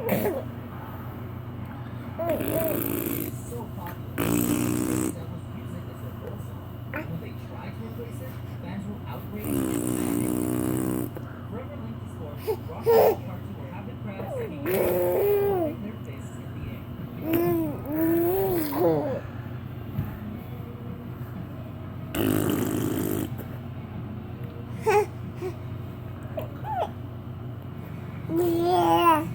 So popular. Devil's music is their goal song. When they try to replace it, fans will outrage and forever linked to sports, Rock and Party will have the crowd singing holding their fists in the air. Yeah.